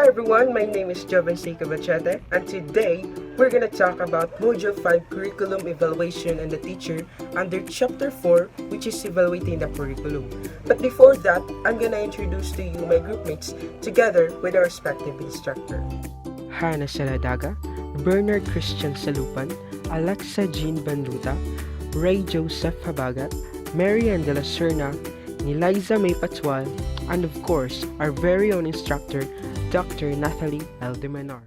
everyone, my name is Joven Seiko Bachete, and today we're gonna talk about Module 5 Curriculum Evaluation and the Teacher under Chapter 4, which is Evaluating the Curriculum. But before that, I'm gonna introduce to you my groupmates together with our respective instructor. Hannah Saladaga, Bernard Christian Salupan, Alexa Jean Banluta, Ray Joseph Habagat, Marian de la Serna, Niliza May Patwal, and of course, our very own instructor, Dr. Nathalie Eldemenar.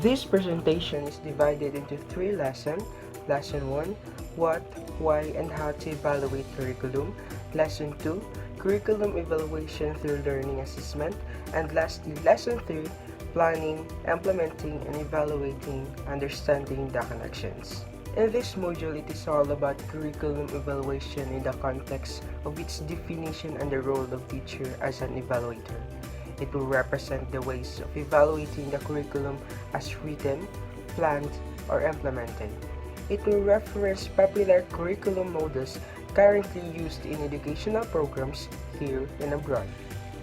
This presentation is divided into 3 lessons. Lesson 1, what, why, and how to evaluate curriculum. Lesson 2, curriculum evaluation through learning assessment. And lastly, Lesson 3, planning, implementing, and evaluating, understanding the connections. In this module, it is all about curriculum evaluation in the context of its definition and the role of teacher as an evaluator. It will represent the ways of evaluating the curriculum as written, planned, or implemented. It will reference popular curriculum models currently used in educational programs here and abroad.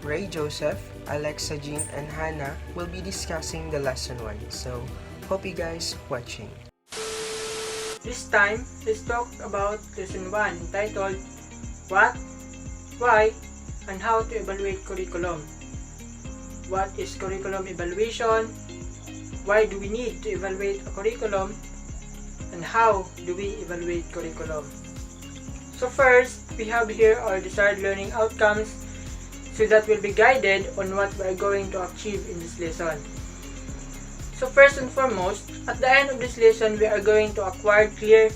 Ray Joseph, Alexa Jean, and Hannah will be discussing the lesson 1, so hope you guys watching. This time, let's talk about Lesson 1 entitled What, Why, and How to Evaluate Curriculum. What is curriculum evaluation? Why do we need to evaluate a curriculum? And how do we evaluate curriculum? So first, we have here our desired learning outcomes, so that will be guided on what we are going to achieve in this lesson. So first and foremost, at the end of this lesson, we are going to acquire clear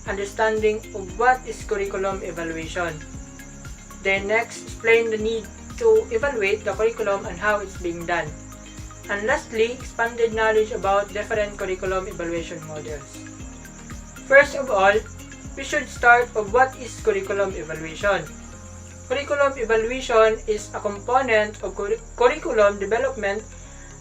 understanding of what is curriculum evaluation. Then next, explain the need to evaluate the curriculum and how it's being done. And lastly, expanded knowledge about different curriculum evaluation models. First of all, we should start with what is curriculum evaluation. Curriculum evaluation is a component of curriculum development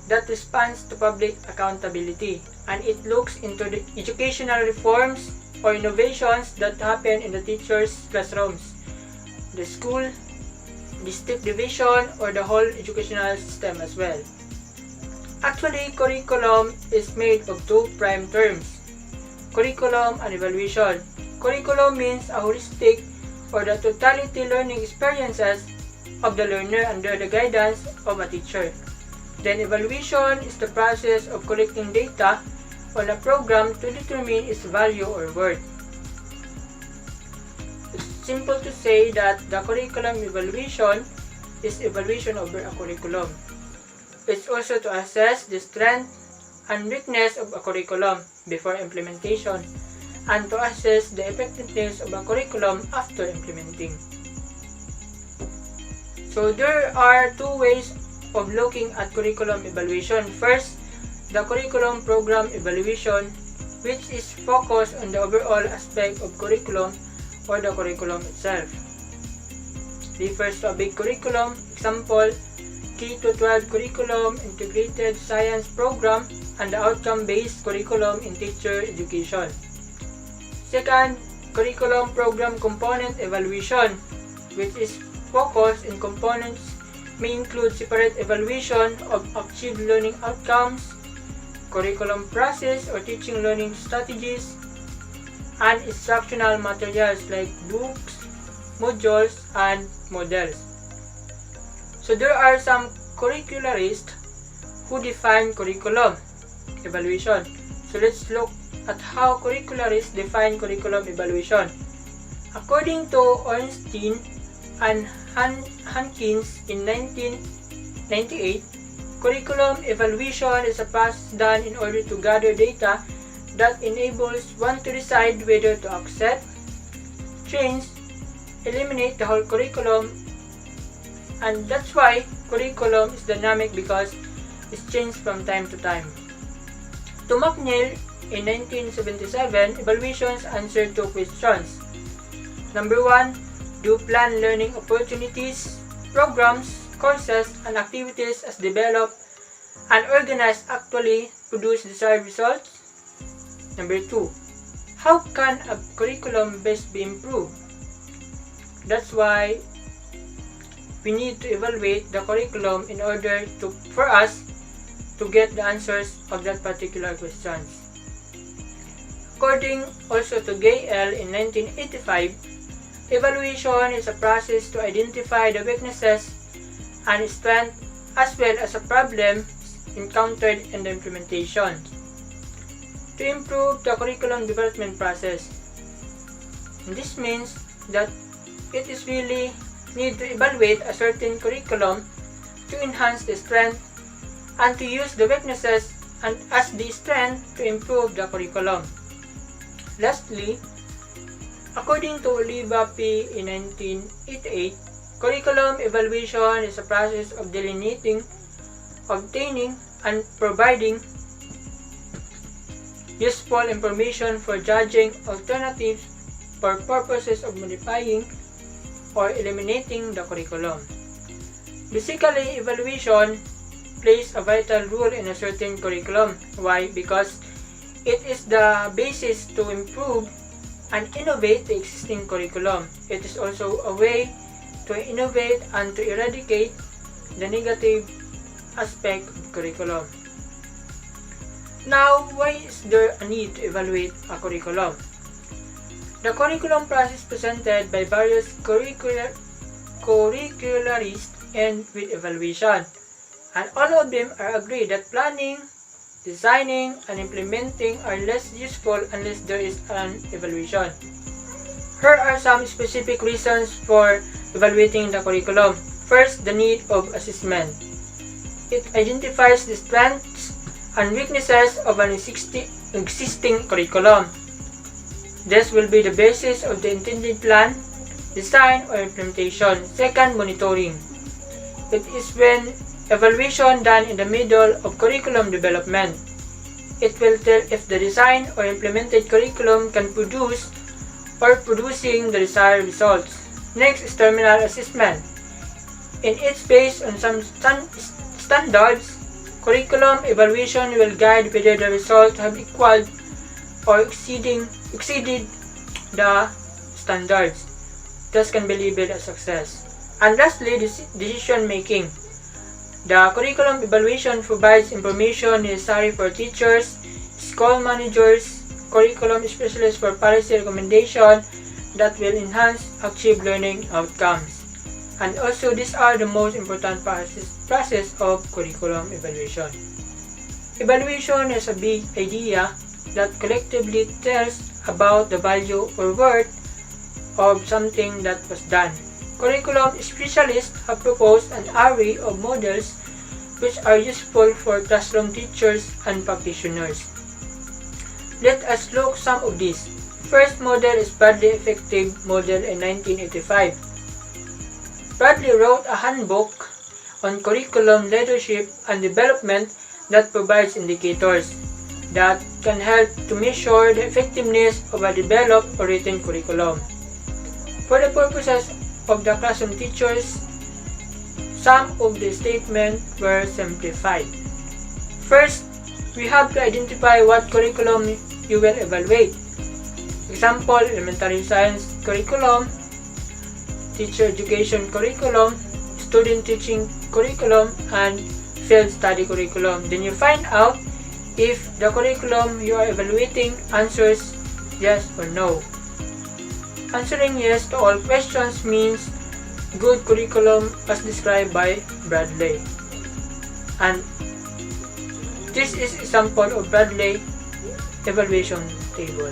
that responds to public accountability, and it looks into the educational reforms or innovations that happen in the teachers' classrooms, the school, district division, or the whole educational system as well. Actually, curriculum is made of 2 prime terms, curriculum and evaluation. Curriculum means a holistic or the totality learning experiences of the learner under the guidance of a teacher. Then evaluation is the process of collecting data on a program to determine its value or worth. It's simple to say that the curriculum evaluation is evaluation over a curriculum. It's also to assess the strength and weakness of a curriculum before implementation, and to assess the effectiveness of a curriculum after implementing. So there are 2 ways of looking at curriculum evaluation. First, the curriculum program evaluation, which is focused on the overall aspect of curriculum or the curriculum itself. Refers to a big curriculum, example, K-12 curriculum, integrated science program, and the outcome-based curriculum in teacher education. Second, curriculum program component evaluation, which is focused in components may include separate evaluation of achieved learning outcomes, curriculum process or teaching learning strategies, and instructional materials like books, modules, and models. So there are some curricularists who define curriculum evaluation. So let's look at how curricularists define curriculum evaluation. According to Ornstein and Hankins in 1998, curriculum evaluation is a process done in order to gather data that enables one to decide whether to accept, change, eliminate the whole curriculum, and that's why curriculum is dynamic, because it's changed from time to time. To McNeil in 1977, evaluations answered 2 questions. Number 1, do plan learning opportunities, programs, courses, and activities as developed and organized actually produce desired results? Number 2, how can a curriculum best be improved? That's why we need to evaluate the curriculum in order for us to get the answers of that particular questions. According also to Gale in 1985, evaluation is a process to identify the weaknesses and strengths as well as a problem encountered in the implementation to improve the curriculum development process. And this means that it is really need to evaluate a certain curriculum to enhance the strength and to use the weaknesses and as the strength to improve the curriculum. Lastly, according to Oliva P. in 1988, curriculum evaluation is a process of delineating, obtaining, and providing useful information for judging alternatives for purposes of modifying or eliminating the curriculum. Basically, evaluation plays a vital role in a certain curriculum. Why? Because it is the basis to improve and innovate the existing curriculum. It is also a way to innovate and to eradicate the negative aspect of the curriculum. Now, why is there a need to evaluate a curriculum? The curriculum process presented by various curricularists end with evaluation, and all of them are agreed that planning, designing, and implementing are less useful unless there is an evaluation. Here are some specific reasons for evaluating the curriculum. First, the need of assessment. It identifies the strengths and weaknesses of an existing curriculum. This will be the basis of the intended plan, design, or implementation. Second, monitoring. It is when evaluation done in the middle of curriculum development. It will tell if the design or implemented curriculum can produce or producing the desired results. Next is terminal assessment. In its based on some standards, curriculum evaluation will guide whether the results have equaled or exceeded the standards, thus can be labeled as success. And lastly, decision making. The curriculum evaluation provides information necessary for teachers, school managers, curriculum specialists for policy recommendation that will enhance achieved learning outcomes. And also, these are the most important process of curriculum evaluation. Evaluation is a big idea that collectively tells about the value or worth of something that was done. Curriculum specialists have proposed an array of models which are useful for classroom teachers and practitioners. Let us look some of these. First model is Bradley Effective Model in 1985. Bradley wrote a handbook on curriculum leadership and development that provides indicators that can help to measure the effectiveness of a developed or written curriculum. For the purposes of the classroom teachers, some of the statements were simplified. First, we have to identify what curriculum you will evaluate. Example, elementary science curriculum, teacher education curriculum, student teaching curriculum, and field study curriculum. Then you find out if the curriculum you are evaluating answers yes or no. Answering yes to all questions means good curriculum as described by Bradley. And this is example of Bradley evaluation table.